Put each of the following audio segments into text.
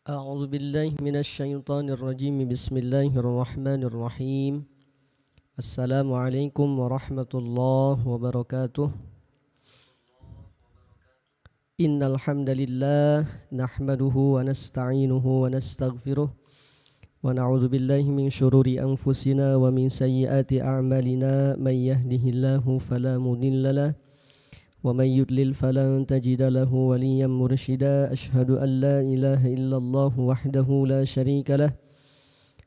أعوذ بالله من الشيطان الرجيم بسم الله الرحمن الرحيم السلام عليكم ورحمة الله وبركاته إن الحمد لله نحمده ونستعينه ونستغفره ونعوذ بالله من شرور أنفسنا ومن سيئات أعمالنا من يهده الله فلا مضل له ومن يضلل فلن تجد له وليا مرشدا أشهد أن لا إله إلا الله وحده لا شريك له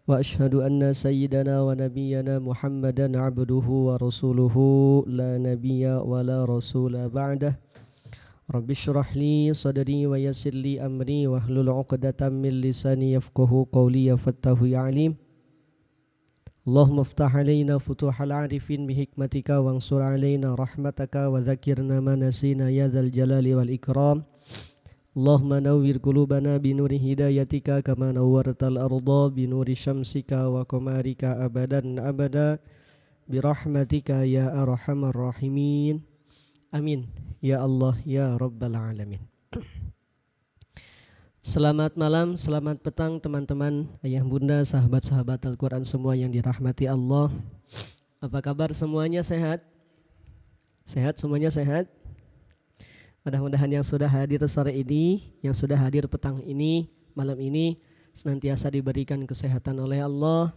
وأشهد أن سيدنا ونبينا محمدا عبده ورسوله لا نبي ولا رسول بعده رب اشرح لي صدري ويسر لي أمري واحلل عقدة من لساني يفقه قولي فاتقه يا عليم اللهم افتح علينا فتوح العارفين بحكمتك وانصر علينا رحمتك وذكرنا ما نسينا يا ذا الجلال والإكرام اللهم نور قلوبنا بنور هدايتك كما نورت الأرض بنور شمسك وقمرك أبدا أبدا برحمتك يا أرحم الراحمين آمين يا الله يا رب العالمين. Selamat malam, selamat petang teman-teman, ayah bunda, sahabat-sahabat Al-Quran semua yang dirahmati Allah. Apa kabar semuanya, sehat? Sehat, semuanya sehat? Mudah-mudahan yang sudah hadir sore ini, yang sudah hadir petang ini, malam ini, senantiasa diberikan kesehatan oleh Allah,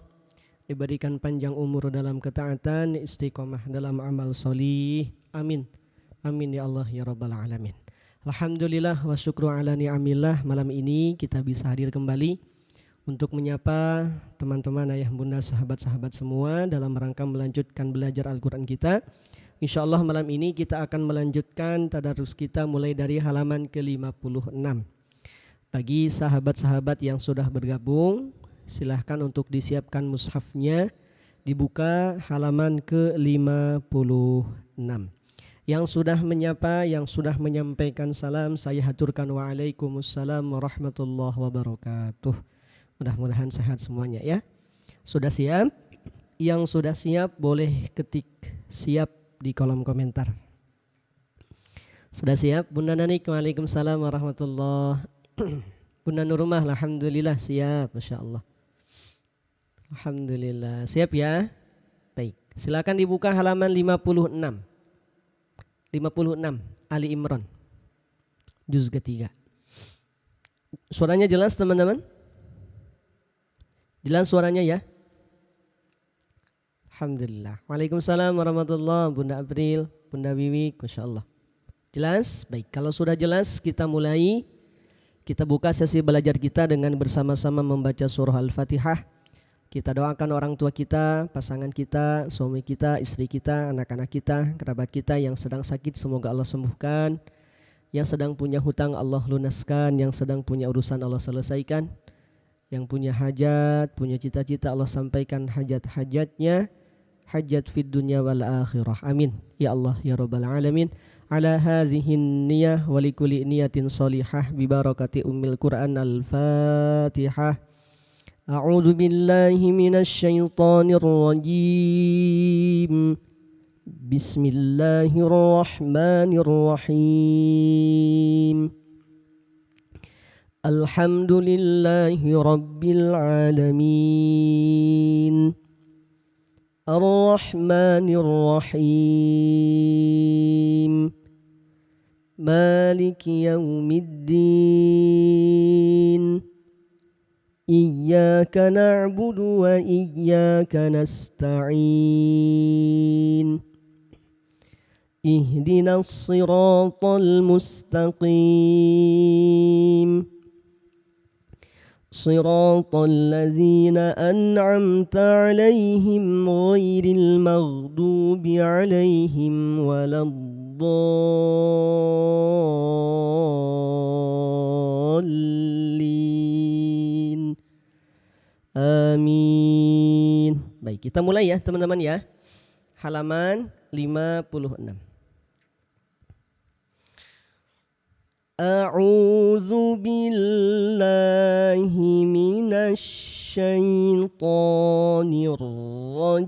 diberikan panjang umur dalam ketaatan, istiqomah dalam amal solih. Amin. Amin ya Allah ya Rabbal Alamin. Alhamdulillah wa syukru ala ni'amillah, malam ini kita bisa hadir kembali untuk menyapa teman-teman, ayah bunda, sahabat-sahabat semua dalam rangka melanjutkan belajar Al-Quran kita. InsyaAllah malam ini kita akan melanjutkan tadarus kita mulai dari halaman ke-56. Bagi sahabat-sahabat yang sudah bergabung, silahkan untuk disiapkan mushafnya, dibuka halaman ke-56. Yang sudah menyapa, yang sudah menyampaikan salam, saya haturkan waalaikumsalam warahmatullahi wabarakatuh. Mudah-mudahan sehat semuanya ya. Sudah siap? Yang sudah siap boleh ketik siap di kolom komentar. Sudah siap? Bunda Nanik, waalaikumsalam warahmatullahi. Bunda Nurumah, alhamdulillah siap, Masya Allah. Alhamdulillah, siap ya? Baik, silakan dibuka halaman 56. 56 Ali Imran juz ketiga. Suaranya jelas teman-teman? Jelas suaranya ya? Alhamdulillah. Waalaikumsalam warahmatullahi. Bunda April, Bunda Wiwi, Masya Allah. Jelas? Baik, kalau sudah jelas kita mulai. Kita buka sesi belajar kita dengan bersama-sama membaca surah Al-Fatihah. Kita doakan orang tua kita, pasangan kita, suami kita, istri kita, anak-anak kita, kerabat kita yang sedang sakit semoga Allah sembuhkan. Yang sedang punya hutang Allah lunaskan, yang sedang punya urusan Allah selesaikan. Yang punya hajat, punya cita-cita Allah sampaikan hajat-hajatnya. Hajat fid dunya wal akhirah. Amin. Ya Allah ya Rabbal Alamin. Ala hadhihin niyah wa likulli niyatin salihah bi barakati ummil Qur'an al-Fatihah. أعوذ بالله من الشيطان الرجيم بسم الله الرحمن الرحيم الحمد لله رب العالمين الرحمن الرحيم مالك يوم الدين إياك نعبد وإياك نستعين اهدنا الصراط المستقيم صراط الذين أنعمت عليهم غير المغضوب عليهم ولا الضالين. Amin. Baik, kita mulai ya teman-teman ya. Halaman 56. A'udzu billahi minasy syaithanir rajim.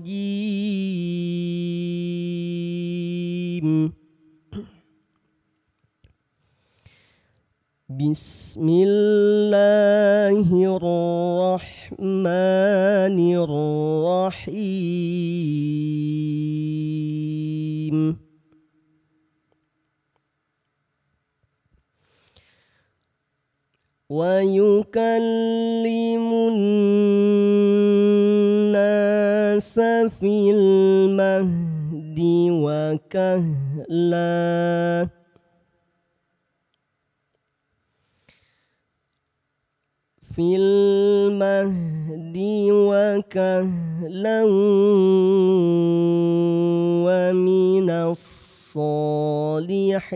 Bismillahirrahmanirrahim. Wa yukallimun nasa fil mahdi wa kahla. Fil mahdi wa kahlan wa minas salihin.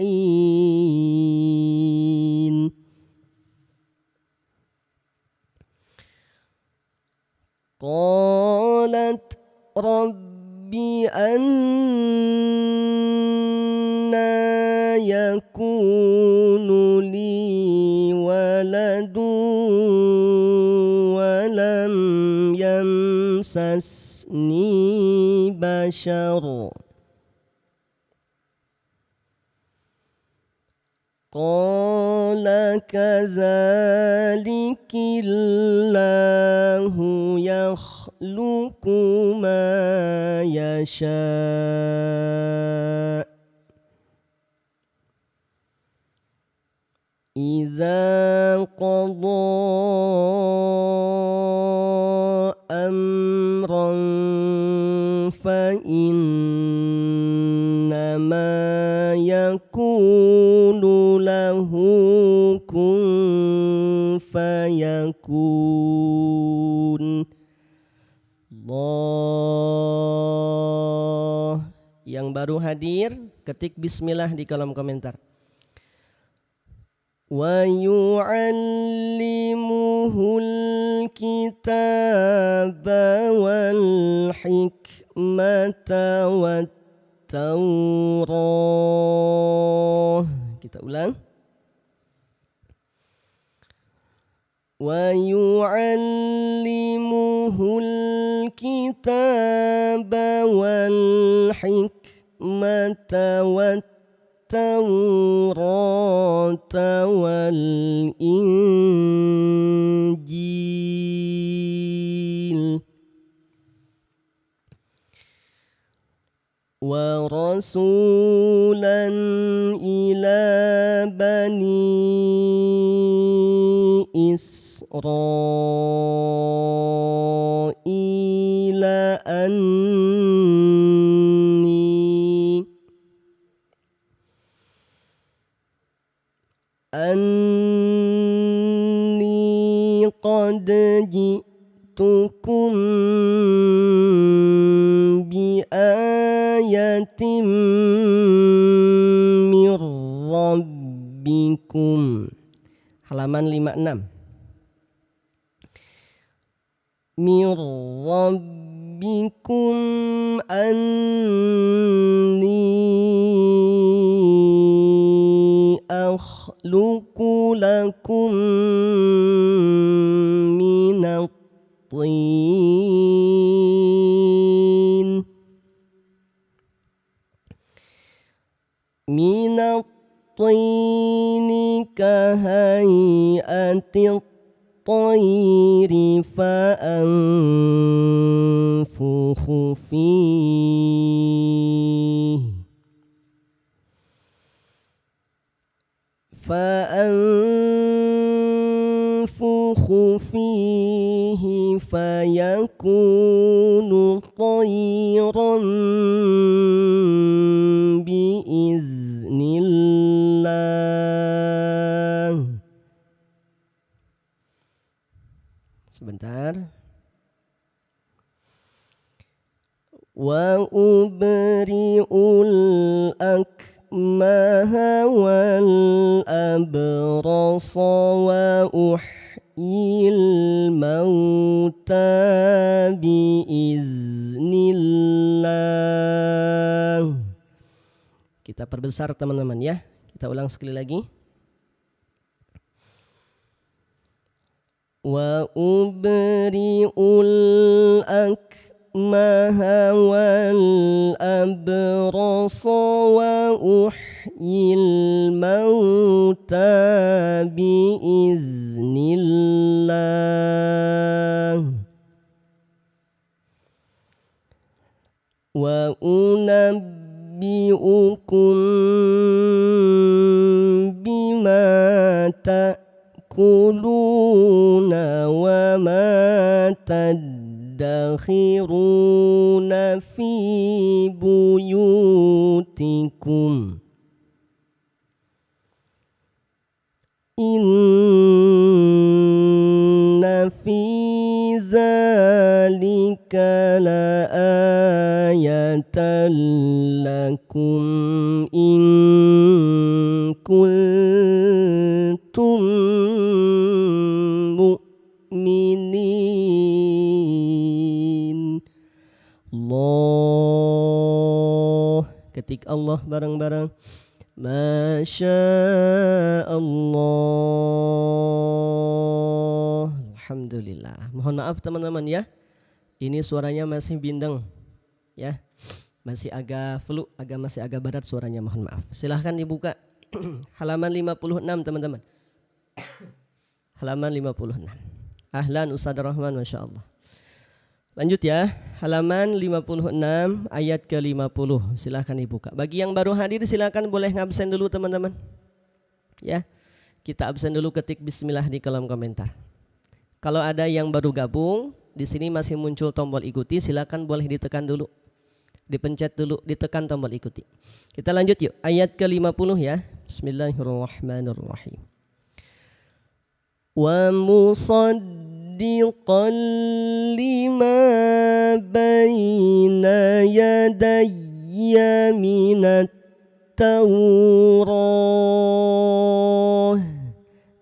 Qalat rabbi anna yakunu li waladun wa lam yamsasni bashar. Qala kadzalika Allahu yakhluqu ma yasha. Idza qada amran fa innama yakunu lahu kun fayakun. Allah. Yang baru hadir ketik bismillah di kolom komentar. Wa yu'allimuhul kitaba wal hikmata wat Taurah. Kita ulang. Wa yu'allimuhul kitaba wal hikmata wat Taurata wal Injil. Wa rasulan ila bani Israila anni qad ji'tukum bi ayatin mir rabbikum. Halaman 56. Mir rabbikum anni akhluqu lakum minat tin minat tini kahayati tayri fa anfukhu fihi فأنفخ فيه فيكون طيرا بإذن الله. Sebentar. Wa ubri'ul akmaha wal abrasa wa uhyil mauta biiznillah. Kita perbesar teman-teman ya. Kita ulang sekali lagi. Wa ubri'ul akmaha wal abrasa wa uhyil الموتى بإذن الله وأنبئكم بما تأكلون وما تدخرون في بيوتكم إن في ذلك لآية لكم إن كنتم mu'minin. Allah, ketik Allah bareng-bareng. Masya Allah. Alhamdulillah. Mohon maaf teman-teman ya. Ini suaranya masih bindeng ya. Masih agak flu, masih agak berat suaranya, mohon maaf. Silahkan dibuka halaman 56 teman-teman. Halaman 56. Ahlan Ustaz Rahman, Masya Allah. Lanjut ya, halaman 56 ayat ke-50. Silahkan dibuka. Bagi yang baru hadir silahkan boleh ngabsen dulu teman-teman. Ya, kita absen dulu, ketik bismillah di kolom komentar. Kalau ada yang baru gabung, di sini masih muncul tombol ikuti, silahkan boleh ditekan dulu. Dipencet dulu, ditekan tombol ikuti. Kita lanjut yuk, ayat ke-50 ya. Bismillahirrahmanirrahim. Wa musaddiqan lima baina yadayya minat Taurah.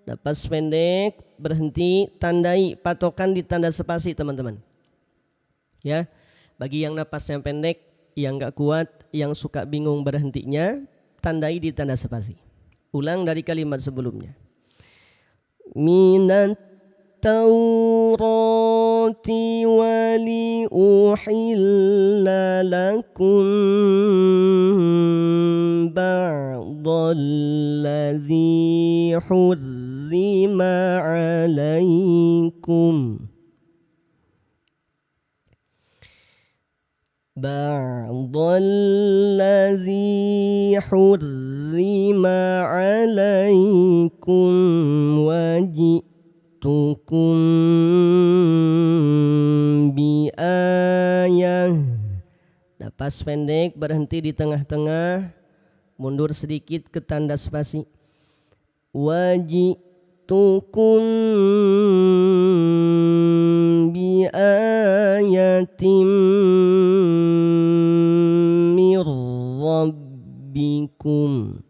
Napas pendek, berhenti, tandai patokan di tanda spasi teman-teman. Ya, bagi yang napasnya pendek, yang gak kuat, yang suka bingung berhentinya, tandai di tanda spasi. Ulang dari kalimat sebelumnya. Minat Taurati wali uhilla lakum ba'dalladzi hurrima alaikum ba'dalladzi hurrima alaikum wajitukum biayah. Napas pendek, berhenti di tengah-tengah, mundur sedikit ke tanda spasi. Wajitukum biayatim mir rabbikum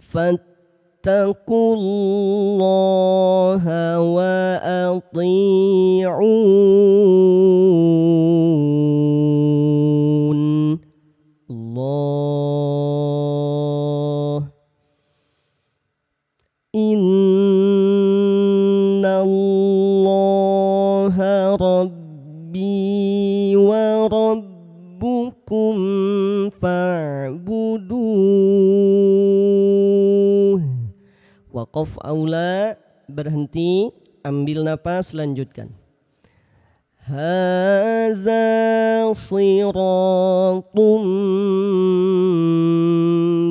fattaqullaha wa ati'un. Allah, innallaha rabbi wa rabbukum fa'buduh. Waqaf aula, berhenti, ambil napas, lanjutkan. Hadza siratum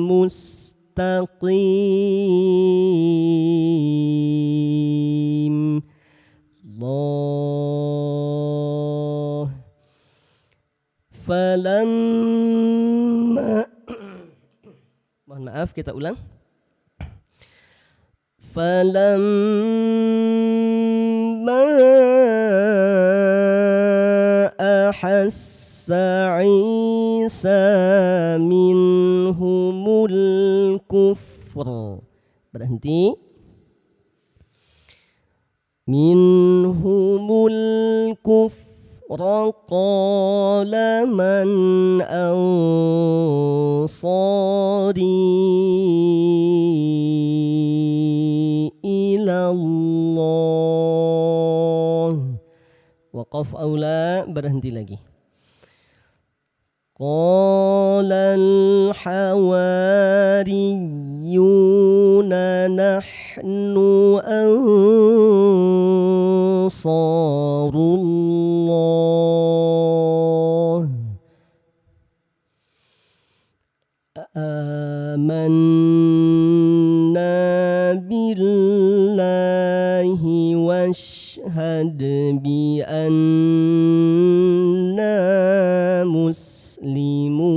mustaqim. Allah, falamma mohon maaf, kita ulang. Falamma ahassa Isa minhumul kufr, berhenti, minhumul kufra qala man ansari ilallah. Waqaf aula, berhenti lagi. Qala al-hawariyuna nahnu ansarullah amanna billahi washhad bi anna muslimun.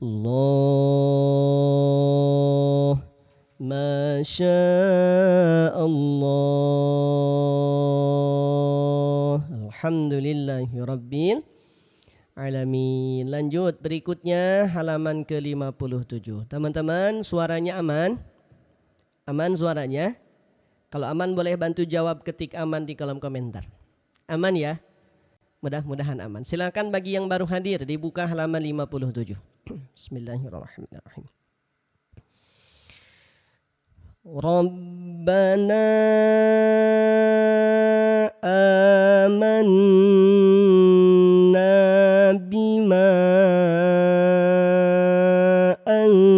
Allah masya Allah. Alhamdulillahi rabbil alamin. Lanjut berikutnya halaman ke-57. Teman-teman suaranya aman? Aman suaranya? Kalau aman boleh bantu jawab, ketik aman di kolom komentar. Aman ya? Mudah-mudahan aman. Silakan bagi yang baru hadir dibuka halaman 57. Bismillahirrahmanirrahim. Rabbana amanna bima anzalta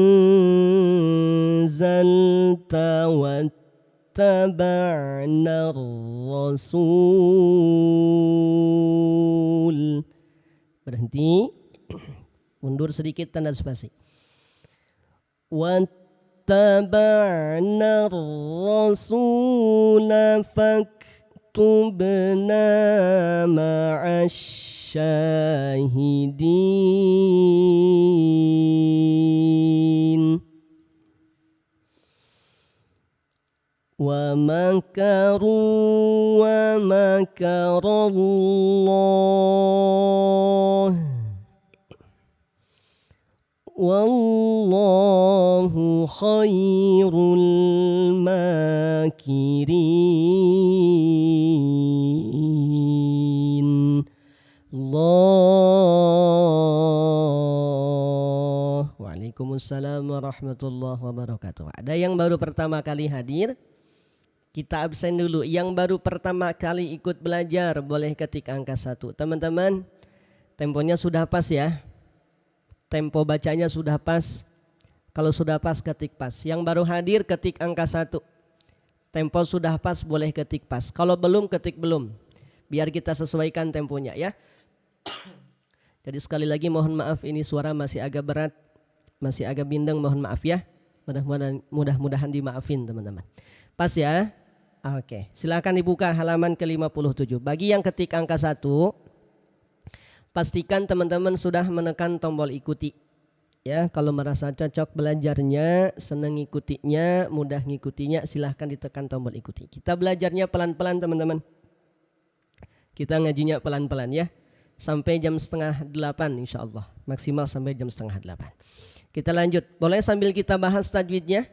wattaba'na rasul. Berhenti, mundur sedikit tanda spasi. واتبعنا الرسول فاكتبنا مع الشاهدين ومكروا ومكر الله Wallahu khairul makirin. Waalaikumsalam warahmatullahi wabarakatuh. Ada yang baru pertama kali hadir? Kita absen dulu. Yang baru pertama kali ikut belajar boleh ketik angka 1. Teman-teman, temponya sudah pas ya? Tempo bacanya sudah pas. Kalau sudah pas ketik pas. Yang baru hadir ketik angka 1. Tempo sudah pas boleh ketik pas. Kalau belum ketik belum. Biar kita sesuaikan temponya ya. Jadi sekali lagi mohon maaf, ini suara masih agak berat, masih agak bindeng, mohon maaf ya. Mudah-mudahan dimaafin teman-teman. Pas ya? Oke, silakan dibuka halaman ke-57. Bagi yang ketik angka 1, pastikan teman-teman sudah menekan tombol ikuti. Ya, kalau merasa cocok belajarnya, senang ngikutinya, mudah ngikutinya, silahkan ditekan tombol ikuti. Kita belajarnya pelan-pelan teman-teman. Kita ngajinya pelan-pelan ya. Sampai jam 7:30 insya Allah. Maksimal sampai jam 7:30. Kita lanjut. Boleh sambil kita bahas tajwidnya?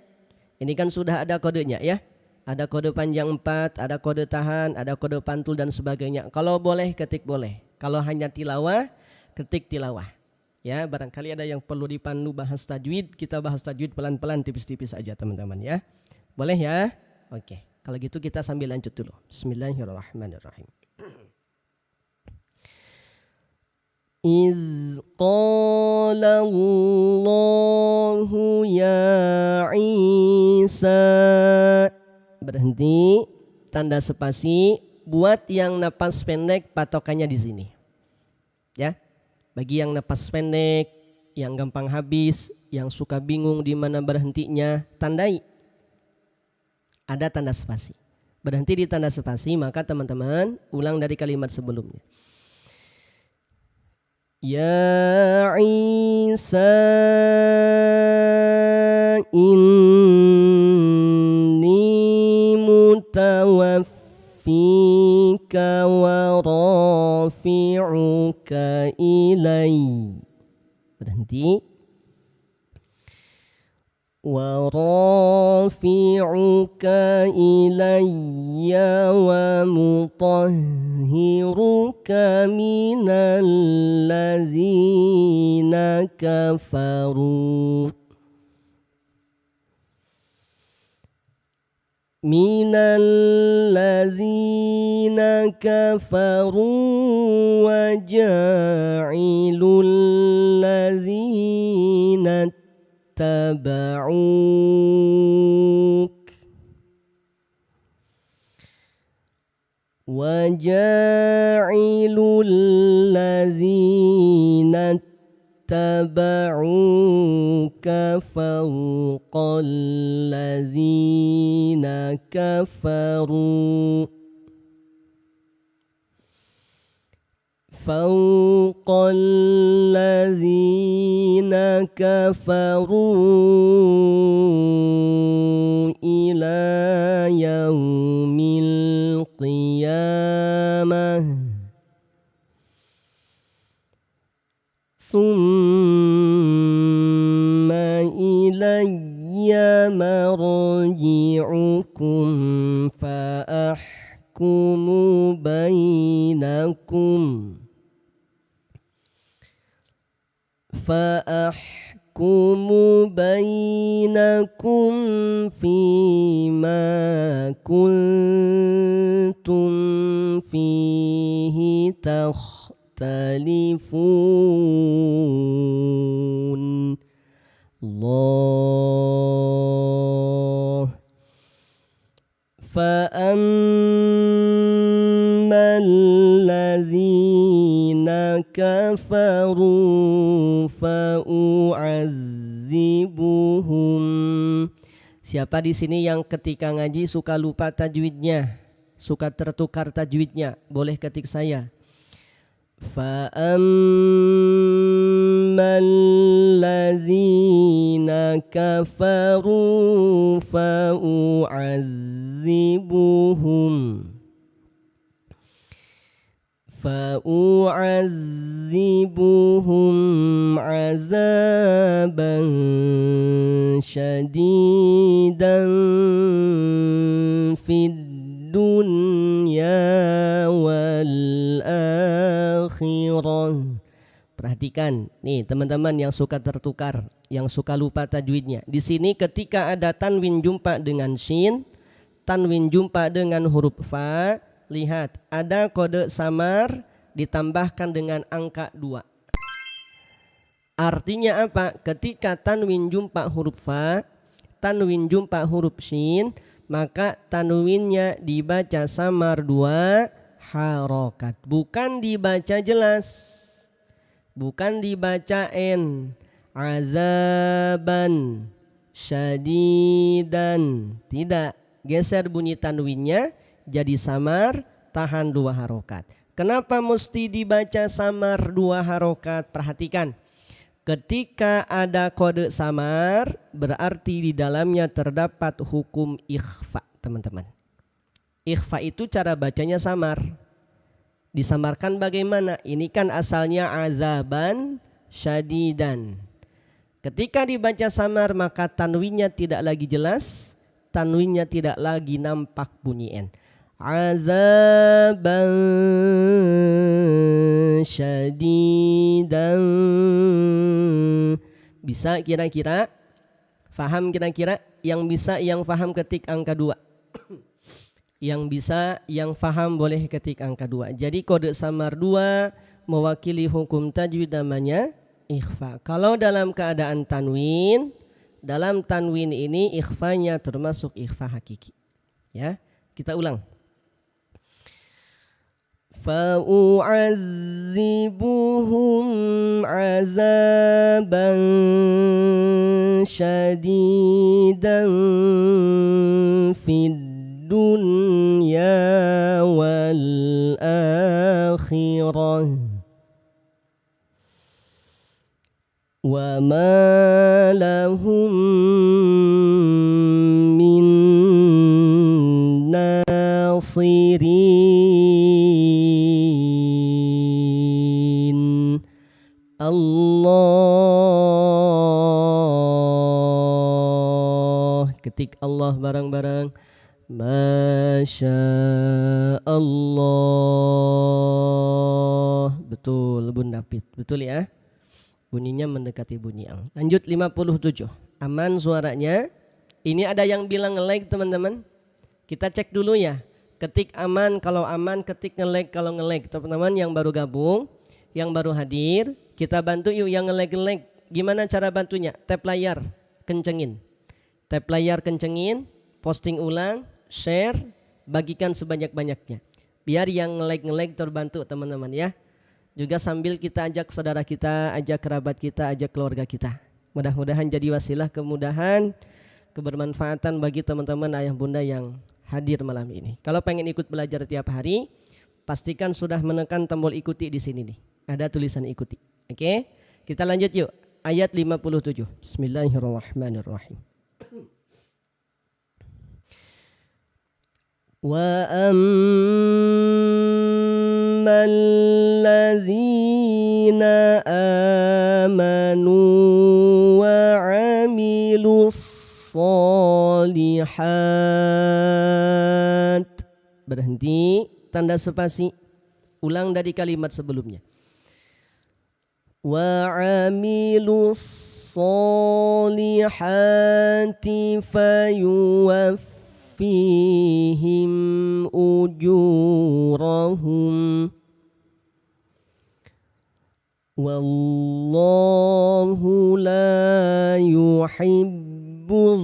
Ini kan sudah ada kodenya ya. Ada kode panjang 4, ada kode tahan, ada kode pantul dan sebagainya. Kalau boleh ketik boleh. Kalau hanya tilawah, ketik tilawah. Ya, barangkali ada yang perlu dipandu bahas tajwid, kita bahas tajwid pelan-pelan, tipis-tipis aja teman-teman ya. Boleh ya? Oke. Kalau gitu kita sambil lanjut dulu. Bismillahirrahmanirrahim. إذ قال الله يا عيسى. Berhenti, tanda spasi. Buat yang napas pendek patokannya di sini. Ya. Bagi yang napas pendek, yang gampang habis, yang suka bingung di mana berhentinya, tandai. Ada tanda spasi. Berhenti di tanda spasi, maka teman-teman ulang dari kalimat sebelumnya. Ya Isa inni mutawaffika wa rafi'uka ilai. Berhenti. Wa rafi'uka ilayya wa mutahhiruka minal ladzina kafaru. minal ladzina kafaru wa ja'ilul ladzina taba'uk wa ja'ilul ladzina taba'uka fawqal ladzina kafaru fawqal ladzina kafaru ila yaumil qiyamah Thumma ilayya marji'ukum fa'ahkumu bainakum fima kuntum fihi takhtalifun. Allah fa'ammal ladzina kafaru fa'u'adzibuhum. Siapa di sini yang ketika ngaji suka lupa tajwidnya, suka tertukar tajwidnya, boleh ketik saya. فَأَمَّا الَّذِينَ كَفَرُوا فَأُعَذِّبُهُمْ عَذَابًا شَدِيدًا فِي الدُّنْيَا وَالْآخِرَةِ. Perhatikan nih teman-teman yang suka tertukar, yang suka lupa tajwidnya. Di sini ketika ada tanwin jumpa dengan shin, tanwin jumpa dengan huruf fa, lihat ada kode samar ditambahkan dengan angka 2. Artinya apa? Ketika tanwin jumpa huruf fa, tanwin jumpa huruf shin, maka tanwinnya dibaca samar 2 harokat, bukan dibaca jelas. Bukan dibaca n, azaban, syadidan. Tidak, geser bunyi tanwinnya jadi samar, tahan 2 harokat. Kenapa mesti dibaca samar 2 harokat? Perhatikan, ketika ada kode samar berarti di dalamnya terdapat hukum ikhfa, teman-teman. Ikhfa itu cara bacanya samar. Disamarkan bagaimana? Ini kan asalnya azaban syadidan. Ketika dibaca samar maka tanwinnya tidak lagi jelas, tanwinnya tidak lagi nampak bunyi n. Azaban syadidan. Bisa kira-kira? Faham kira-kira? Yang bisa yang faham ketik angka 2. Yang bisa, yang faham boleh ketik angka 2. Jadi kode samar 2 mewakili hukum tajwid namanya ikhfa. Kalau dalam keadaan tanwin, dalam tanwin ini ikhfanya termasuk ikhfa hakiki. Ya, kita ulang. فَأُعَذِّبُهُمْ عَذَابًا شَدِيدًا فِي الدُّنْيَا وَالْآخِرَةِ وَمَا لَهُم مِّن نَاصِرِينَ. Allah, ketik Allah bareng-bareng. Masya Allah. Betul Bunda Pit, betul ya. Bunyinya mendekati bunyi ang. Lanjut 57. Aman suaranya. Ini ada yang bilang nge-lag teman-teman. Kita cek dulu ya. Ketik aman kalau aman, ketik nge-lag kalau nge-lag. Teman-teman yang baru gabung, yang baru hadir, kita bantu yuk yang nge-lag. Gimana cara bantunya? Tap layar, kencengin. Tap layar kencengin, posting ulang, share, bagikan sebanyak-banyaknya. Biar yang nge-lag terbantu teman-teman ya. Juga sambil kita ajak saudara kita, ajak kerabat kita, ajak keluarga kita. Mudah-mudahan jadi wasilah kemudahan, kebermanfaatan bagi teman-teman ayah bunda yang hadir malam ini. Kalau pengen ikut belajar tiap hari, pastikan sudah menekan tombol ikuti di sini nih. Ada tulisan ikuti. Oke? Kita lanjut yuk. Ayat 57. Bismillahirrahmanirrahim. Wa ammal ladzina amanu wa 'amilus sholihat. Berhenti, tanda spasi. Ulang dari kalimat sebelumnya. Wa 'amilus sholihati fayuwaffihim ujurahum. Wallahu la yuhibbuz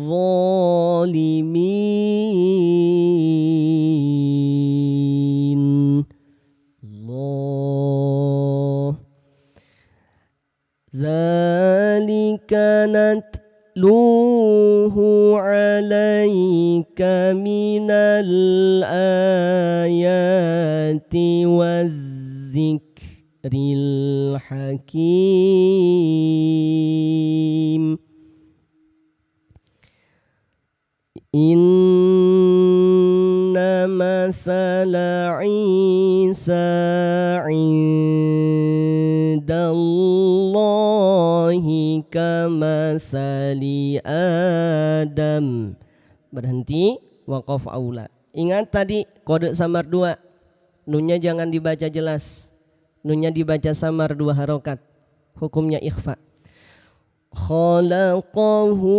zalimin. Allah. Dzalika natluhu 'alaika minal ayati waz-zikril hakim. Inna masala Isa indallahi kamasali Adam. Berhenti, waqaf aula. Ingat tadi kode samar 2. Nunnya jangan dibaca jelas. Nunnya dibaca samar 2 harokat. Hukumnya ikhfa. Khalaqahu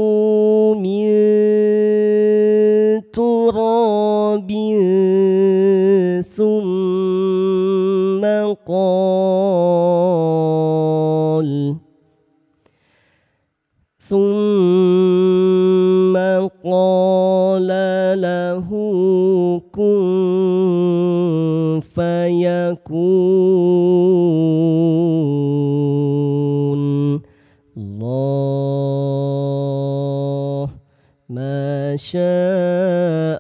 min turabin thumma qala lahu kun fayakun. Allah Masya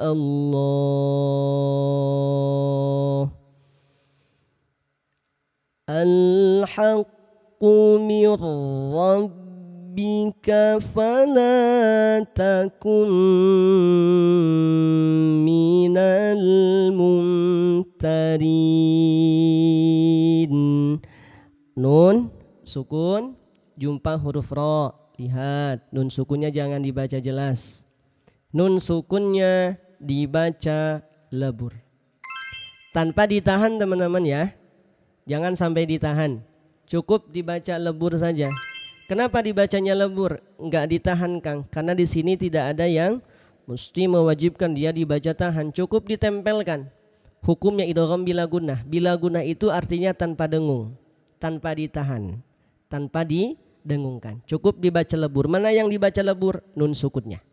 Allah. Al-haqqu min rabbika fala takun minal mumtarin. Nun sukun jumpa huruf ro. Lihat, nun sukunnya jangan dibaca jelas. Nun sukunnya dibaca lebur. Tanpa ditahan teman-teman ya. Jangan sampai ditahan. Cukup dibaca lebur saja. Kenapa dibacanya lebur? Enggak ditahan Kang. Karena di sini tidak ada yang mesti mewajibkan dia dibaca tahan. Cukup ditempelkan. Hukumnya idgham bila gunnah. Bila gunnah itu artinya tanpa dengung. Tanpa ditahan. Tanpa didengungkan. Cukup dibaca lebur. Mana yang dibaca lebur? Nun sukunnya.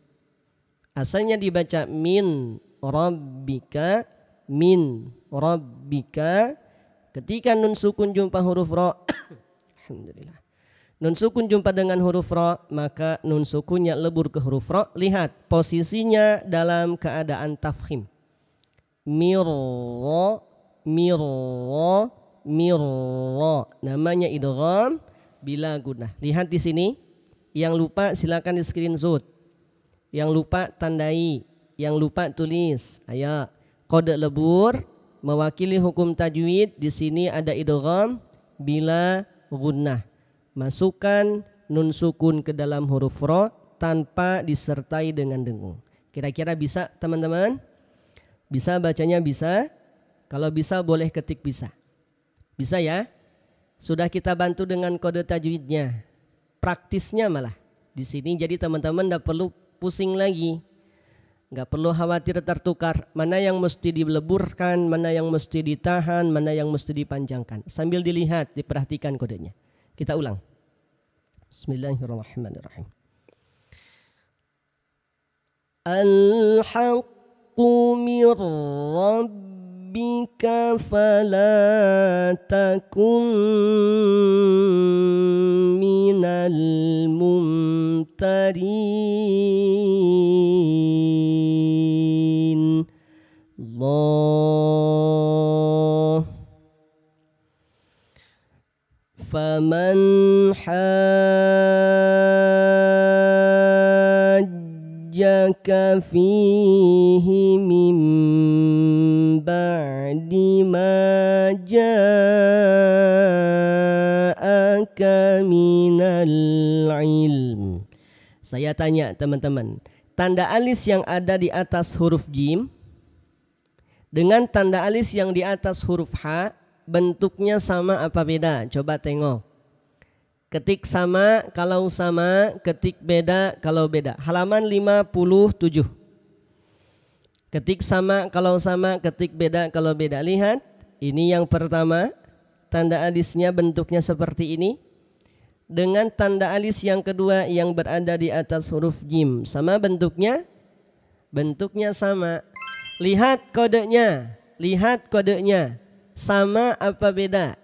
Asalnya dibaca min rabbika, min rabbika. Ketika nun sukun jumpa huruf ro, alhamdulillah. Nun sukun jumpa dengan huruf ro, maka nun sukunnya lebur ke huruf ro. Lihat posisinya dalam keadaan tafkhim. Mirro, mirro, mirro. Namanya idgham bila gunnah. Lihat di sini. Yang lupa silakan di screenshot. Yang lupa tandai. Yang lupa tulis. Ayo, kode lebur mewakili hukum tajwid. Di sini ada idgham bila gunnah. Masukkan nun sukun ke dalam huruf ro tanpa disertai dengan dengung. Kira-kira bisa teman-teman? Bisa bacanya bisa? Kalau bisa boleh ketik bisa. Bisa ya? Sudah kita bantu dengan kode tajwidnya. Praktisnya malah di sini, jadi teman-teman tidak perlu pusing lagi. Nggak perlu khawatir tertukar. Mana yang mesti dileburkan, mana yang mesti ditahan, mana yang mesti dipanjangkan. Sambil dilihat, diperhatikan kodenya. Kita ulang. Bismillahirrahmanirrahim. Al-haqqu min rabbika fala takun minal mumtarin. Allah faman hajjaka fihi min ba'di ma ja'aka minal ilm. Saya tanya teman-teman, tanda alis yang ada di atas huruf jim dengan tanda alis yang di atas huruf H bentuknya sama apa beda? Coba tengok. Ketik sama kalau sama, ketik beda kalau beda. Halaman 57. Ketik sama kalau sama, ketik beda kalau beda. Lihat, ini yang pertama, tanda alisnya bentuknya seperti ini. Dengan tanda alis yang kedua yang berada di atas huruf jim. Sama bentuknya? Bentuknya sama. Lihat kodenya, lihat kodenya, sama apa beda?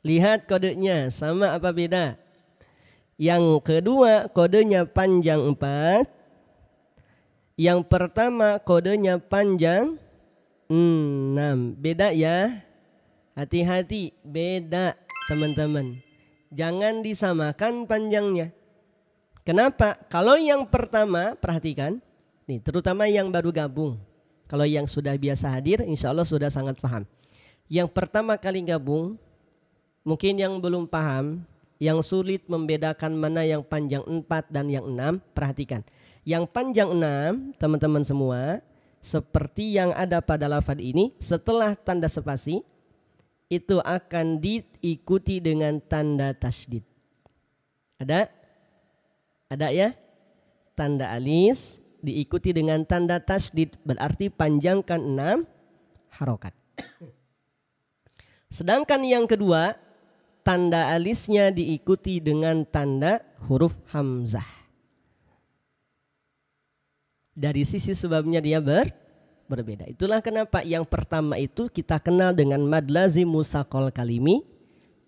Lihat kodenya, sama apa beda? Yang kedua kodenya panjang 4. Yang pertama kodenya panjang 6. Beda ya? Hati-hati, beda teman-teman. Jangan disamakan panjangnya. Kenapa? Kalau yang pertama, perhatikan. Nih, terutama yang baru gabung. Kalau yang sudah biasa hadir, insya Allah sudah sangat paham. Yang pertama kali gabung, mungkin yang belum paham, yang sulit membedakan mana yang panjang 4 dan yang 6, perhatikan. Yang panjang 6, teman-teman semua, seperti yang ada pada lafaz ini, setelah tanda spasi, itu akan diikuti dengan tanda tasydid. Ada? Ada ya? Tanda alis diikuti dengan tanda tasydid, berarti panjangkan 6 harokat. Sedangkan yang kedua, tanda alisnya diikuti dengan tanda huruf hamzah. Dari sisi sebabnya dia berbeda. Itulah kenapa yang pertama itu kita kenal dengan mad lazim musaqal kalimi,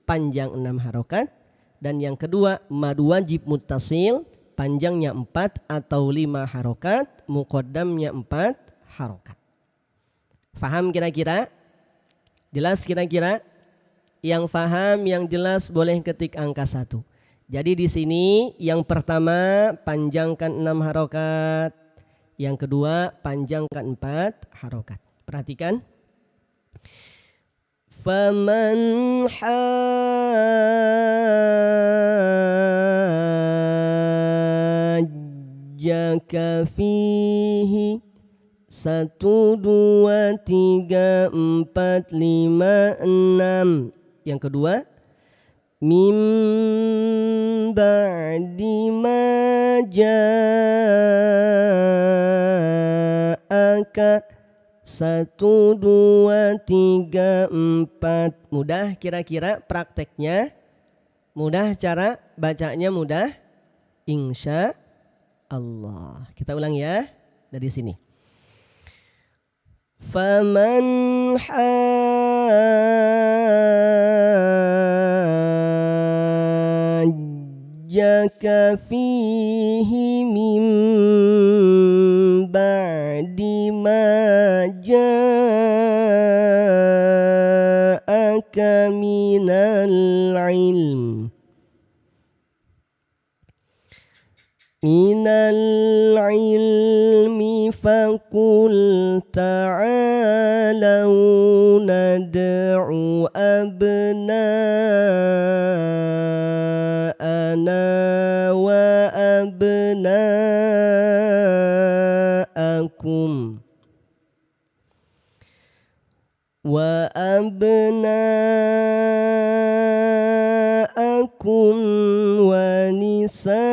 panjang 6 harokat. Dan yang kedua mad wajib muttasil, panjangnya 4 atau 5 harokat, muqaddamnya 4 harokat. Faham kira-kira? Jelas kira-kira? Yang faham, yang jelas boleh ketik angka 1. Jadi di sini yang pertama panjangkan 6 harokat, yang kedua panjangkan 4 harokat. Perhatikan. Faman hajjaka fihi 1, 2, 3, 4, 5, 6. Yang kedua, mim ba'di ma ja'aka 1, 2, 3, 4. Mudah kira-kira prakteknya? Mudah cara bacanya mudah? Insya Allah. Kita ulang ya dari sini. Faman hajjaka fihi min ba'di ma ja'aka minal ilm. Minal ilmi faqul ta'alaw nad'u abna'ana wa abna'akum wa abna'akum wa nisa'ana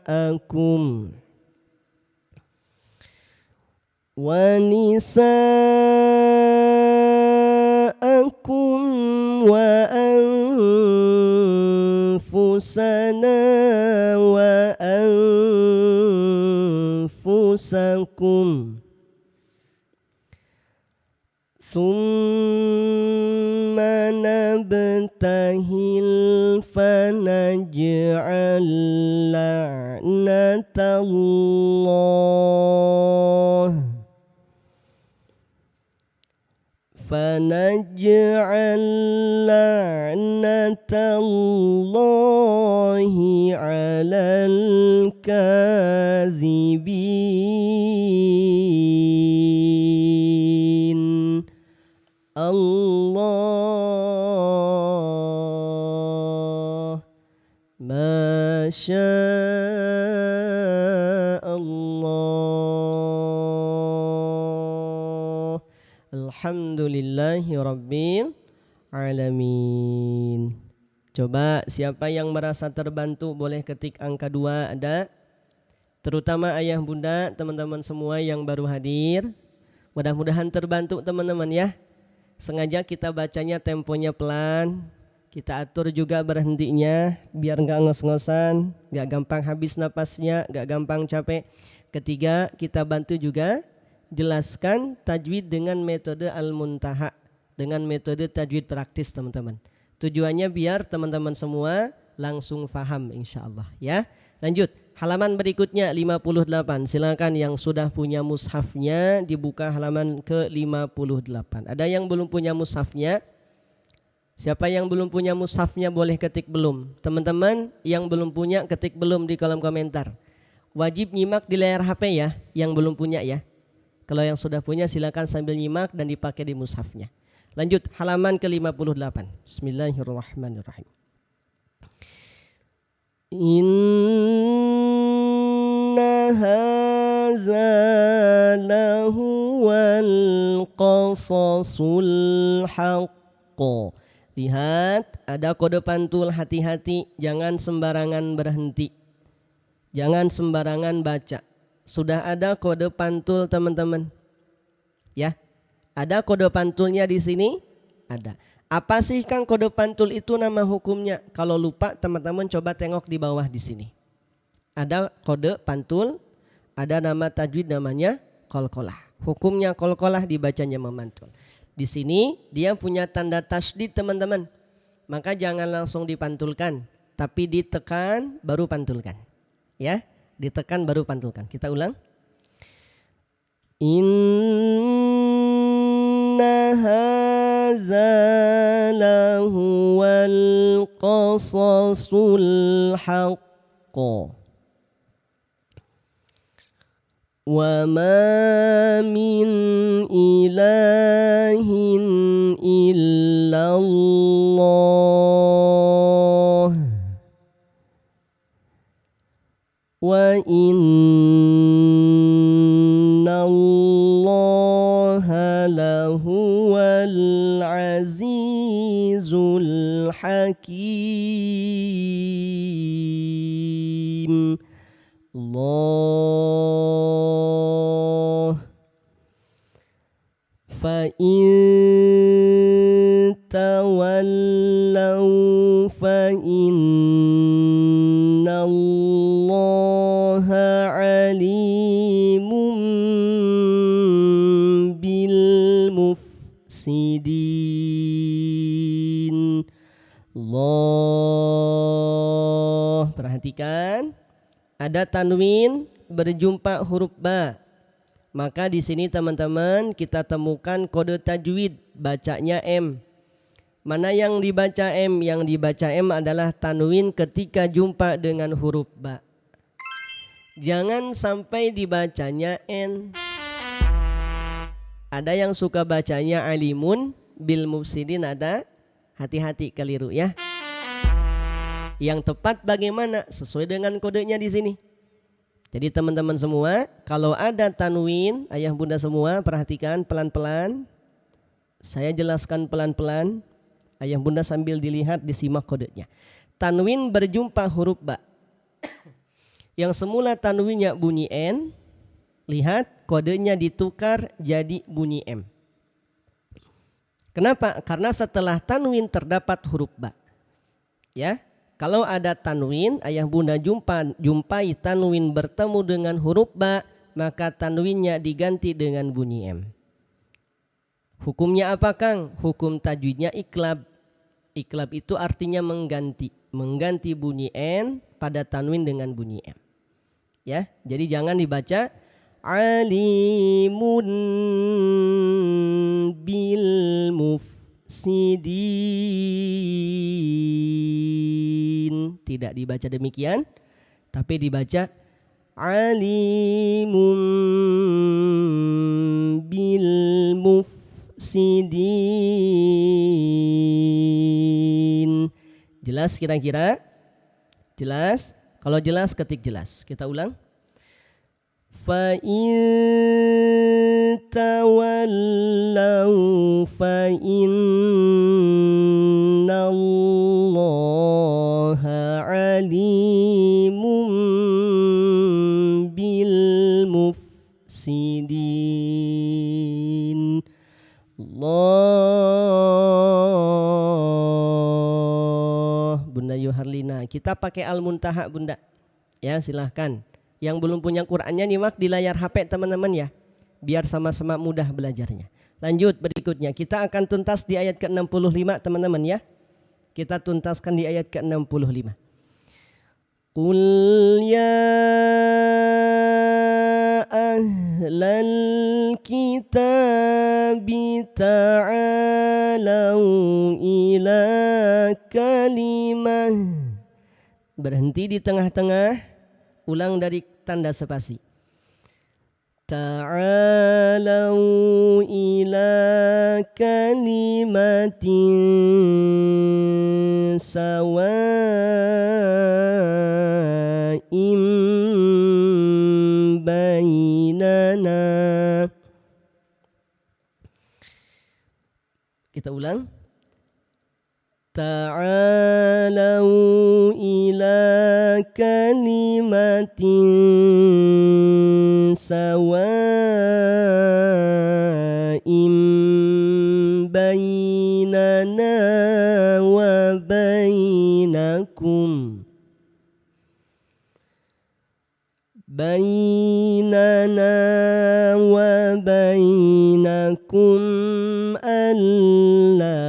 nisa'akum wa nisa'akum wa anfusana wa anfusakum thumma nabtahil fanaj'al la'natallah la'natallahi 'alal kadhibin. Allah Masya Allah. Alhamdulillahi Rabbil Alamin. Coba siapa yang merasa terbantu boleh ketik angka 2 ada. Terutama ayah bunda teman-teman semua yang baru hadir. Mudah-mudahan terbantu teman-teman ya. Sengaja kita bacanya temponya pelan, kita atur juga berhentinya biar nggak ngos-ngosan, nggak gampang habis napasnya, nggak gampang capek. Ketiga, kita bantu juga jelaskan tajwid dengan metode Al-Muntaha, dengan metode tajwid praktis teman-teman. Tujuannya biar teman-teman semua langsung faham insya Allah ya. Lanjut, halaman berikutnya 58. Silakan yang sudah punya mushafnya dibuka halaman ke 58. Ada yang belum punya mushafnya? Siapa yang belum punya mushafnya boleh ketik belum. Teman-teman yang belum punya ketik belum di kolom komentar. Wajib nyimak di layar HP ya, yang belum punya ya. Kalau yang sudah punya silakan sambil nyimak dan dipakai di mushafnya. Lanjut, halaman ke 58. Bismillahirrahmanirrahim. Inna hadza lahuwal qasasul haqq. Lihat, ada kode pantul, hati-hati, jangan sembarangan berhenti. Jangan sembarangan baca. Sudah ada kode pantul teman-teman. Ya, ada kode pantulnya di sini? Ada. Apa sih Kang kode pantul itu nama hukumnya? Kalau lupa teman-teman coba tengok di bawah di sini. Ada kode pantul, ada nama tajwid namanya qalqalah. Hukumnya qalqalah dibacanya memantul. Di sini dia punya tanda tasydid teman-teman. Maka jangan langsung dipantulkan, tapi ditekan baru pantulkan. Ya, ditekan baru pantulkan. Kita ulang. Inna hadza lahuwal qasasul haqq wa ma min ilahin illallah wa innallaha lahuwal azizul hakim. Allah fa in tawallaw fa innallaha alimun bil mufsidin. Allah, perhatikan. Ada tanwin berjumpa huruf ba. Maka di sini teman-teman kita temukan kode tajwid bacanya M. Mana yang dibaca M? Yang dibaca M adalah tanwin ketika jumpa dengan huruf ba. Jangan sampai dibacanya N. Ada yang suka bacanya alimun bil mufsidin, ada. Hati-hati keliru ya. Yang tepat bagaimana? Sesuai dengan kodenya di sini. Jadi teman-teman semua, kalau ada tanwin, ayah bunda semua perhatikan pelan-pelan. Saya jelaskan pelan-pelan. Ayah bunda sambil dilihat, disimak kodenya. Tanwin berjumpa huruf ba. Yang semula tanwinnya bunyi N, lihat kodenya ditukar jadi bunyi M. Kenapa? Karena setelah tanwin terdapat huruf ba. Ya, kalau ada tanwin, ayah bunda jumpai tanwin bertemu dengan huruf ba, maka tanwinnya diganti dengan bunyi M. Hukumnya apa, Kang? Hukum tajwidnya iklab. Iklab itu artinya mengganti bunyi N pada tanwin dengan bunyi M. Ya, jadi jangan dibaca alimun bil mufsidin. Tidak dibaca demikian, tapi dibaca alimun bil mufsidin. Jelas kira-kira? Jelas? Kalau jelas ketik jelas. Kita ulang. Fa in tawallaw fa innallaha alimun bil mufsidin. Allah. Bunda Yuharlina, kita pakai Al-Muntaha Bunda. Ya, silahkan. Yang belum punya Qur'annya nyimak di layar HP teman-teman ya, biar sama-sama mudah belajarnya. Lanjut berikutnya, kita akan tuntas di ayat ke-65 teman-teman ya. Kita tuntaskan di ayat ke-65. Qul ya ahlal kitabi ta'alau ila kalimah. Berhenti di tengah-tengah. Ulang dari tanda spasi. Ta'alau ila kalimatin sawa'im bainana. Kita ulang. Ta'alau ila kalimatin sawa'im bainana wa bainakum. Bainana wa bainakum alla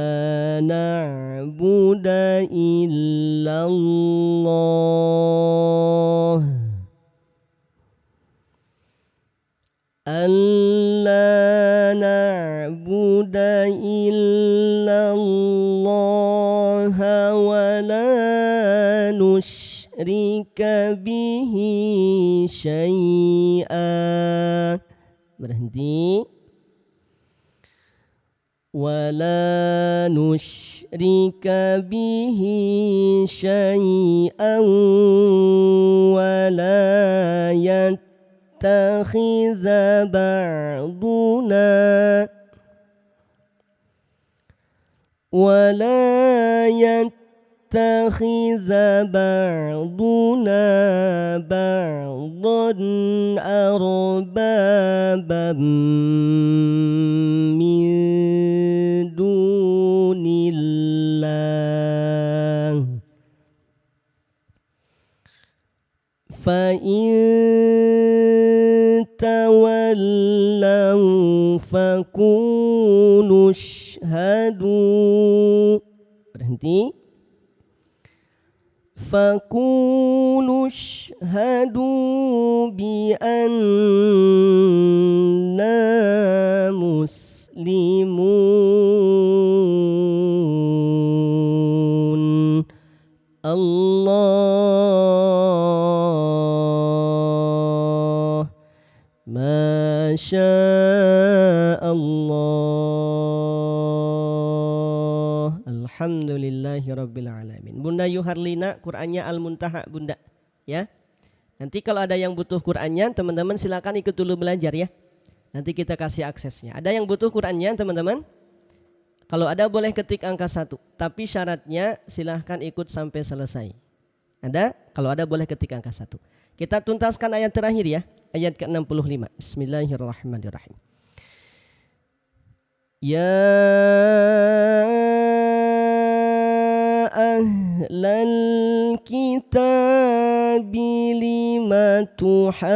na'budu illallah. Alla na'budu illallah wa la nusyrika bihi syai'a. Berhenti. Wa la nusyrika bihi syai'an wa la yattakhidha ba'duna wa la yattakhidha ba'duna ba'dan arbaban min dunillah. Fa in tawallaw faqulu ashhadu. Berhenti. Faqulu ashhadu bi anna muslimun. Allah Masya Allah. Alhamdulillahi Rabbil Alamin. Bunda Yuharlina, Qur'annya Al-Muntaha Bunda ya. Nanti kalau ada yang butuh Qur'annya, teman-teman silakan ikut dulu belajar ya. Nanti kita kasih aksesnya. Ada yang butuh Qur'annya teman-teman? Kalau ada boleh ketik angka 1. Tapi syaratnya silahkan ikut sampai selesai Ada? Kalau ada boleh ketik angka 1. Kita tuntaskan ayat terakhir ya, ayat ke-65. Bismillahirrahmanirrahim. Ya ahlal kitab lima tuhajjun.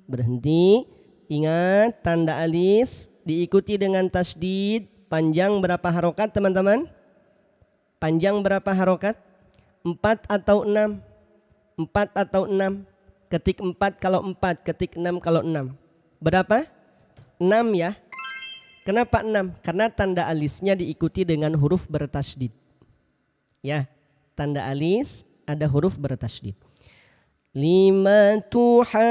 Berhenti. Ingat tanda alis diikuti dengan tasdid. Panjang berapa harokat teman-teman? Panjang berapa harokat? 4 atau 6? 4 atau 6? Ketik 4 kalau 4, ketik 6 kalau 6. Berapa? 6 ya. Kenapa 6? Karena tanda alisnya diikuti dengan huruf bertasdid. Ya, tanda alis ada huruf bertasdid. Lima tuhajjuna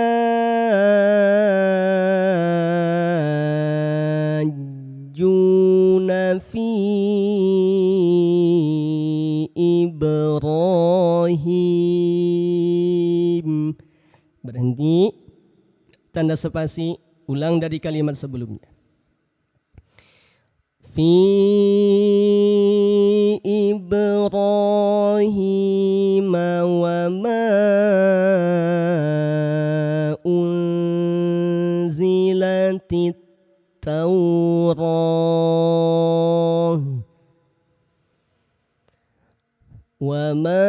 fi Ibrahim. Berhenti. Tanda spasi. Ulang dari kalimat sebelumnya. Fi Ibrahim wa ma unzilatit Taurah wa ma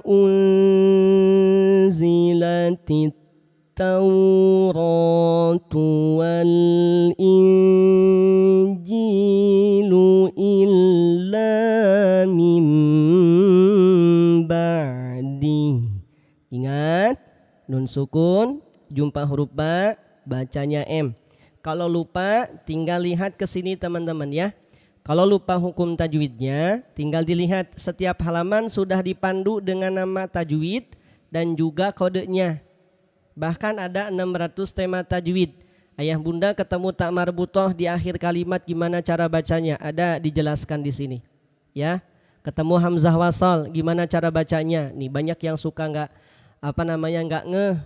unzilatit Tauratu wal Injilu illa min ba'di. Ingat, nun sukun jumpa huruf ba, bacanya M. Kalau lupa tinggal lihat ke sini teman-teman ya. Kalau lupa hukum tajwidnya, tinggal dilihat setiap halaman sudah dipandu dengan nama tajwid dan juga kodenya. Bahkan ada 600 tema tajwid. Ayah bunda ketemu tak marbutoh di akhir kalimat gimana cara bacanya, ada dijelaskan di sini. Ya, ketemu hamzah wasal gimana cara bacanya. Nih banyak yang suka nggak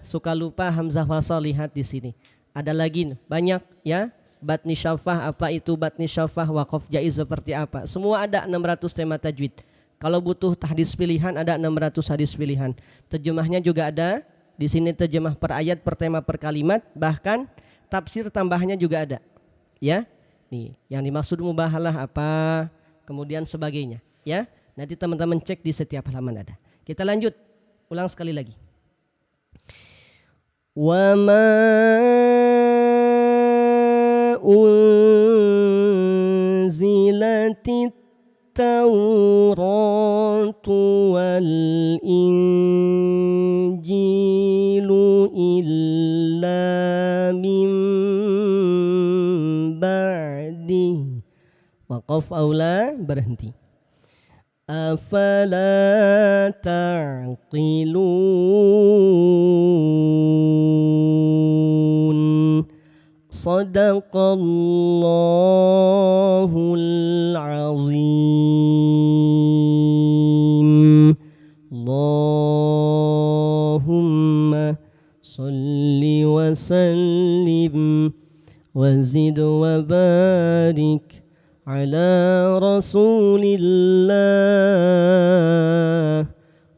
suka lupa hamzah wasal, lihat di sini. Ada lagi banyak ya, batni syafah, apa itu batni syafah, waqaf jaiz seperti apa. Semua ada 600 tema tajwid. Kalau butuh hadis pilihan ada 600 hadis pilihan. Terjemahnya juga ada. Di sini terjemah per ayat, per tema, per kalimat, bahkan tafsir tambahannya juga ada. Ya. Nih, yang dimaksud mubahalah apa, kemudian sebagainya, ya. Nanti teman-teman cek di setiap halaman ada. Kita lanjut. Ulang sekali lagi. Wa ma unzilatit Tauratu wal Injilu illa min ba'di. Waqaf aula, berhenti. Afala ta'qilun. Sadaqallahul azim. Allahumma salli wa sallim wa zid wa barik ala rasulillah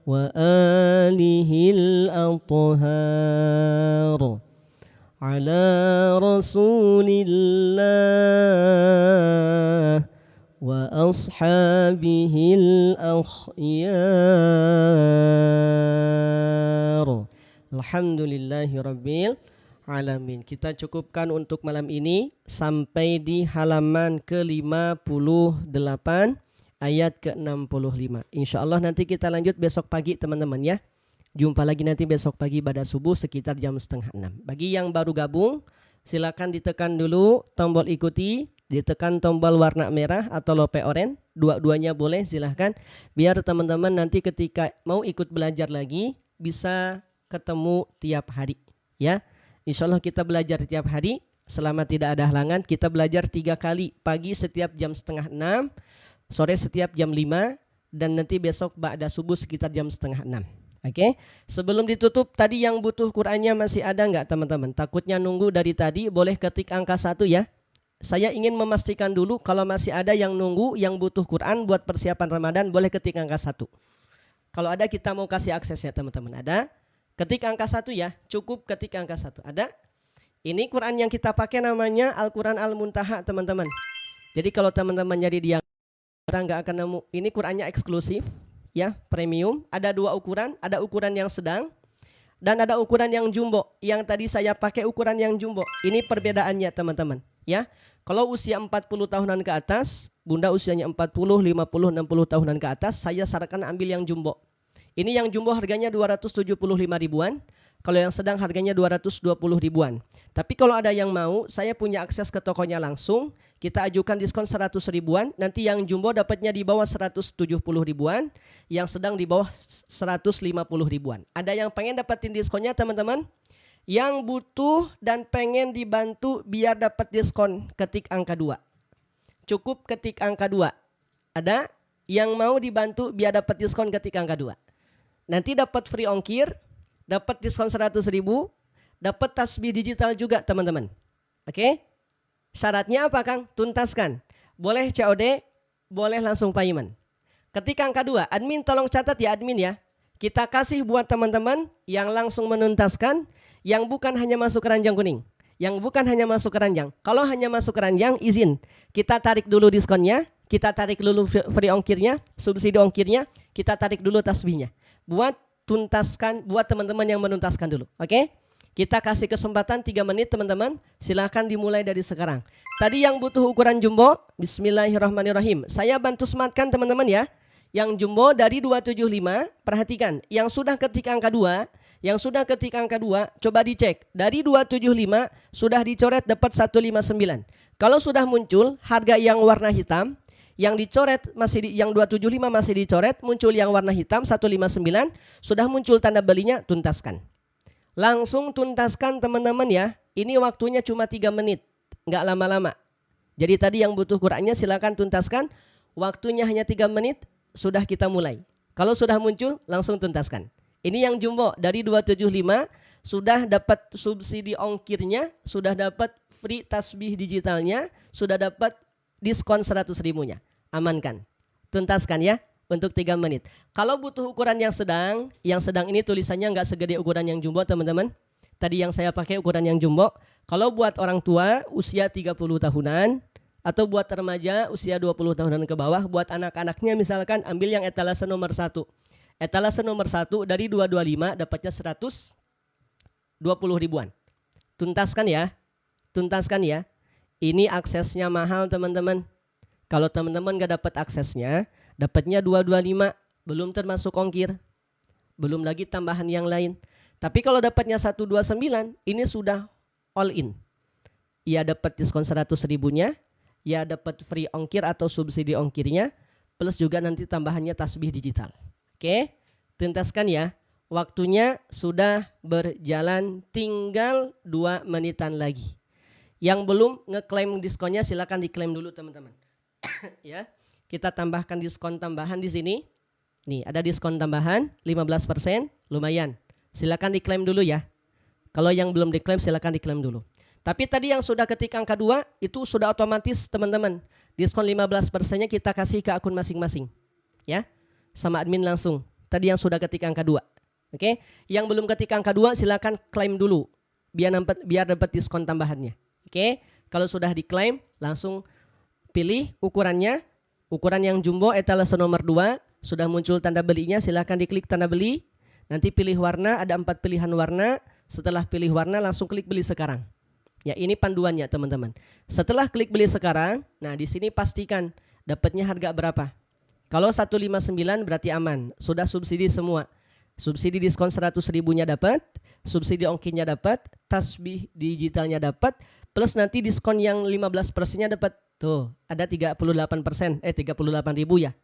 wa alihil athhar. Ala rasulillah wa ashabihil akhyar. Alhamdulillahi rabbil alamin. Kita cukupkan untuk malam ini sampai di halaman ke-58 ayat ke-65. Insya Allah nanti kita lanjut besok pagi teman-teman ya. Jumpa lagi nanti besok pagi pada subuh sekitar jam 5:30. Bagi yang baru gabung, silakan ditekan dulu tombol ikuti, ditekan tombol warna merah atau lope oranye, dua-duanya boleh silahkan. Biar teman-teman nanti ketika mau ikut belajar lagi bisa ketemu tiap hari ya. Insya Allah kita belajar tiap hari selama tidak ada halangan. Kita belajar 3 kali, pagi setiap jam 5:30, sore setiap jam 5, dan nanti besok ba'da subuh sekitar jam 5:30. Oke, sebelum ditutup tadi yang butuh Qur'annya masih ada nggak teman-teman? Takutnya nunggu dari tadi, boleh ketik angka 1 ya. Saya ingin memastikan dulu kalau masih ada yang nunggu, yang butuh Quran buat persiapan Ramadan, boleh ketik angka 1. Kalau ada kita mau kasih aksesnya teman-teman. Ada? Ketik angka 1 ya, cukup ketik angka 1. Ada? Ini Quran yang kita pakai namanya Al-Quran Al-Muntaha teman-teman. Jadi kalau teman-teman nyari di yang nggak akan nemu. Ini Qurannya eksklusif ya, premium. Ada 2 ukuran, ada ukuran yang sedang dan ada ukuran yang jumbo. Yang tadi saya pakai ukuran yang jumbo. Ini perbedaannya teman-teman ya. Kalau usia 40 tahunan ke atas, bunda usianya 40, 50, 60 tahunan ke atas, saya sarankan ambil yang jumbo. Ini yang jumbo harganya 275 ribuan. Kalau yang sedang harganya 220 ribuan. Tapi kalau ada yang mau, saya punya akses ke tokonya langsung. Kita ajukan diskon 100 ribuan. Nanti yang jumbo dapatnya di bawah 170 ribuan. Yang sedang di bawah 150 ribuan. Ada yang pengen dapetin diskonnya teman-teman? Yang butuh dan pengen dibantu biar dapat diskon, ketik angka 2. Cukup ketik angka 2. Ada? Yang mau dibantu biar dapat diskon, ketik angka 2. Nanti dapat free ongkir, dapat diskon 100 ribu, dapat tasbih digital juga teman-teman. Oke? Syaratnya apa Kang? Tuntaskan. Boleh COD, boleh langsung payment. Ketik angka 2, admin tolong catat ya admin ya. Kita kasih buat teman-teman yang langsung menuntaskan, yang bukan hanya masuk keranjang kuning. Yang bukan hanya masuk keranjang. Kalau hanya masuk keranjang, izin. Kita tarik dulu diskonnya, kita tarik dulu free ongkirnya, subsidi ongkirnya, kita tarik dulu tasbihnya. Buat tuntaskan, buat teman-teman yang menuntaskan dulu. Oke? Kita kasih kesempatan 3 menit teman-teman. Silahkan dimulai dari sekarang. Tadi yang butuh ukuran jumbo, bismillahirrahmanirrahim. Saya bantu sematkan teman-teman ya. Yang jumbo dari 275, perhatikan. Yang sudah ketik angka 2, coba dicek. Dari 275 sudah dicoret dapat 159. Kalau sudah muncul harga yang warna hitam, yang dicoret yang 275 masih dicoret, muncul yang warna hitam 159, sudah muncul tanda belinya, tuntaskan. Langsung tuntaskan teman-teman ya. Ini waktunya cuma 3 menit, nggak lama-lama. Jadi tadi yang butuh Qur'annya silakan tuntaskan. Waktunya hanya 3 menit, sudah kita mulai. Kalau sudah muncul langsung tuntaskan. Ini yang jumbo dari 275 sudah dapat subsidi ongkirnya, sudah dapat free tasbih digitalnya, sudah dapat diskon 100 ribunya. Amankan. Tuntaskan ya untuk 3 menit. Kalau butuh ukuran yang sedang ini tulisannya nggak segede ukuran yang jumbo teman-teman. Tadi yang saya pakai ukuran yang jumbo. Kalau buat orang tua usia 30 tahunan, atau buat remaja usia 20 tahunan ke bawah, buat anak-anaknya misalkan ambil yang etalase nomor 1. Etalase nomor 1 dari 225 dapatnya 120 ribuan. Tuntaskan ya. Tuntaskan ya. Ini aksesnya mahal teman-teman. Kalau teman-teman gak dapat aksesnya, dapatnya 225, belum termasuk ongkir. Belum lagi tambahan yang lain. Tapi kalau dapatnya 129, ini sudah all in. Ya dapat diskon 100 ribunya, ya dapat free ongkir atau subsidi ongkirnya, plus juga nanti tambahannya tasbih digital. Oke, tuntaskan ya. Waktunya sudah berjalan, tinggal 2 menitan lagi. Yang belum ngeklaim diskonnya silakan diklaim dulu teman-teman. Ya, kita tambahkan diskon tambahan di sini. Nih, ada diskon tambahan 15%, lumayan. Silakan diklaim dulu ya. Kalau yang belum diklaim silakan diklaim dulu. Tapi tadi yang sudah ketik angka 2 itu sudah otomatis teman-teman. Diskon 15%-nya kita kasih ke akun masing-masing. Ya. Sama admin langsung. Tadi yang sudah ketik angka 2. Oke. Yang belum ketik angka 2 silakan klaim dulu biar dapat diskon tambahannya. Oke. Kalau sudah diklaim langsung pilih ukurannya. Ukuran yang jumbo etalase nomor 2 sudah muncul tanda belinya, silakan diklik tanda beli. Nanti pilih warna, ada 4 pilihan warna. Setelah pilih warna langsung klik beli sekarang. Ya, ini panduannya teman-teman. Setelah klik beli sekarang, nah di sini pastikan dapatnya harga berapa. Kalau 159 berarti aman, sudah subsidi semua. Subsidi diskon 100 ribunya dapat, subsidi ongkirnya dapat, tasbih digitalnya dapat, plus nanti diskon yang 15%-nya dapat. Tuh, ada 38%, 38 ribu ya.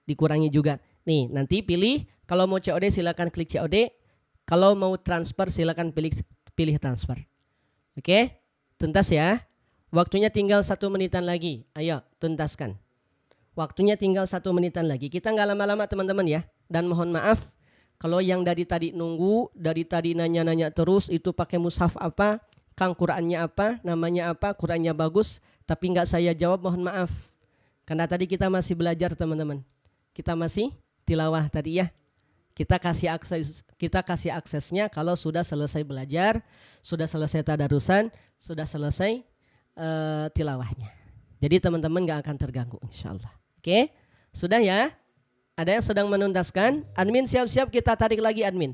Dikurangi juga. Nih, nanti pilih kalau mau COD silakan klik COD, kalau mau transfer silakan pilih transfer. Oke, tuntas ya. Waktunya tinggal 1 menitan lagi. Ayo, tuntaskan. Waktunya tinggal 1 menitan lagi. Kita nggak lama-lama teman-teman ya. Dan mohon maaf Kalau yang dari tadi nunggu, dari tadi nanya-nanya terus, itu pakai mushaf apa, Kang Qurannya apa, namanya apa, Qurannya bagus, tapi nggak saya jawab, mohon maaf. Karena tadi kita masih belajar teman-teman. Kita masih tilawah tadi ya. Kita kasih aksesnya kalau sudah selesai belajar, sudah selesai tadarusan, sudah selesai tilawahnya. Jadi teman-teman nggak akan terganggu insya Allah. Oke, sudah ya? Ada yang sedang menuntaskan? Admin siap-siap, kita tarik lagi admin.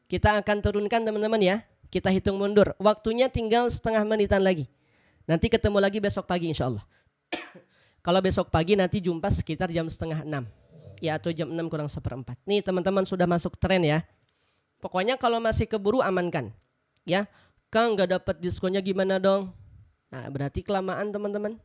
Kita akan turunkan teman-teman ya. Kita hitung mundur. Waktunya tinggal setengah menitan lagi. Nanti ketemu lagi besok pagi insya Allah. Kalau besok pagi nanti jumpa sekitar jam setengah 6. Ya atau jam 6 kurang seperempat. Nih teman-teman sudah masuk tren ya. Pokoknya kalau masih keburu amankan. Ya, Kang nggak dapat diskonnya gimana dong? Nah berarti kelamaan teman-teman.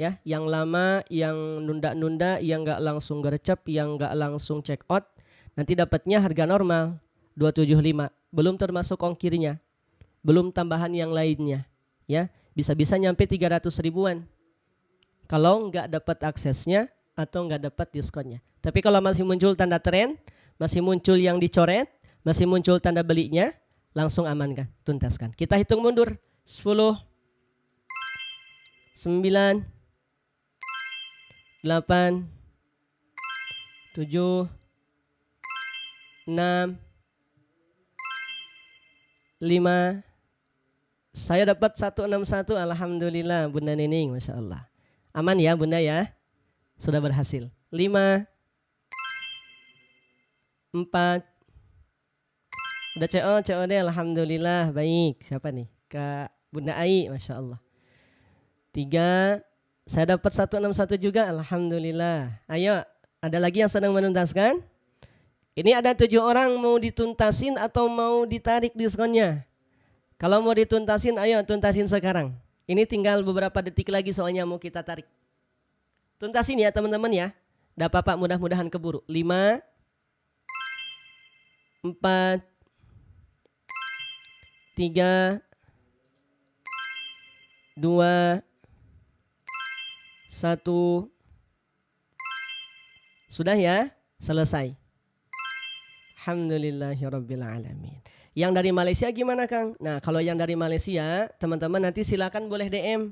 Ya, yang lama, yang nunda-nunda, yang nggak langsung gercep, yang nggak langsung check out, nanti dapatnya harga normal 275, belum termasuk ongkirnya, belum tambahan yang lainnya, ya bisa-bisa nyampe 300 ribuan. Kalau nggak dapat aksesnya atau nggak dapat diskonnya. Tapi kalau masih muncul tanda tren, masih muncul yang dicoret, masih muncul tanda belinya, langsung amankan, tuntaskan. Kita hitung mundur 10, 9, 8, 7, 6, 5. Saya dapat 161, alhamdulillah Bunda Nining, Masya Allah. Aman ya Bunda ya? Sudah berhasil. 5, 4. Udah COD, alhamdulillah, baik. Siapa nih? Kak Bunda Ai, Masya Allah. 3. Saya dapat 161 juga, alhamdulillah. Ayo, ada lagi yang sedang menuntaskan? Ini ada 7 orang, mau dituntasin atau mau ditarik diskonnya? Kalau mau dituntasin, ayo tuntasin sekarang. Ini tinggal beberapa detik lagi soalnya mau kita tarik. Tuntasin ya teman-teman ya. Dah Bapak mudah-mudahan keburu. 5, 4, 3, 2, 1. Sudah ya? Selesai. Alhamdulillahirabbil alamin. Yang dari Malaysia gimana Kang? Nah, kalau yang dari Malaysia, teman-teman nanti silakan boleh DM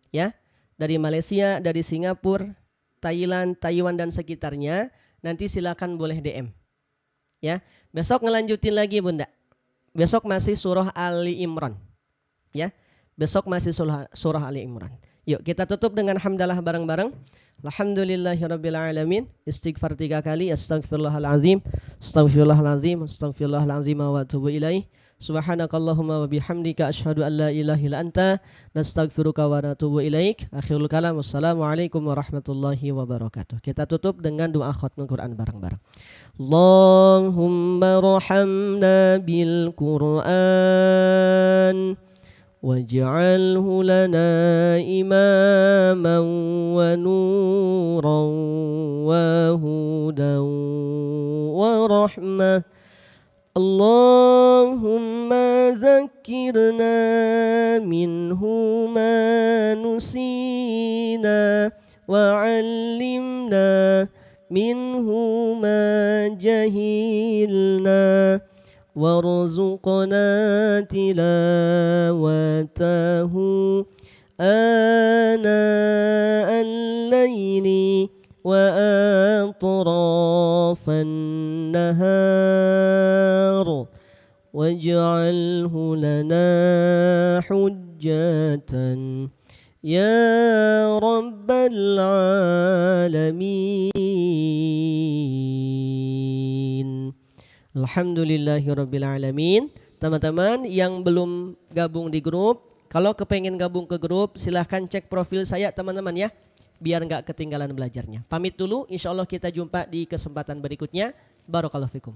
ya. Dari Malaysia, dari Singapura, Thailand, Taiwan dan sekitarnya, nanti silakan boleh DM. Ya. Besok ngelanjutin lagi Bunda. Besok masih surah Ali Imran. Ya. Besok masih surah Ali Imran. Yuk kita tutup dengan hamdalah bareng-bareng. Alhamdulillahirabbil alamin. Istighfar 3 kali. Astaghfirullahalazim. Astaghfirullahalazim. Astaghfirullahalazim wa atubu ilaih. Subhanakallahumma wa bihamdika asyhadu an la ilaha illa anta nastaghfiruka wa natubu ilaik. Akhirul kalam. Wassalamualaikum warahmatullahi wabarakatuh. Kita tutup dengan doa khatmul Quran bareng-bareng. Allahumma rahamna bil Quran واجعله لنا إماما ونورا وهدى ورحمة اللهم ذكرنا منه ما نسينا وعلمنا منه ما جهلنا وارزقنا تلاوته آناء الليل وأطراف النهار واجعله لنا حجة يا رب العالمين. Alhamdulillahirabbil alamin. Teman-teman yang belum gabung di grup, kalau kepengen gabung ke grup silahkan cek profil saya teman-teman ya, biar nggak ketinggalan belajarnya. Pamit dulu, insya Allah kita jumpa di kesempatan berikutnya. Barakallahu fikum.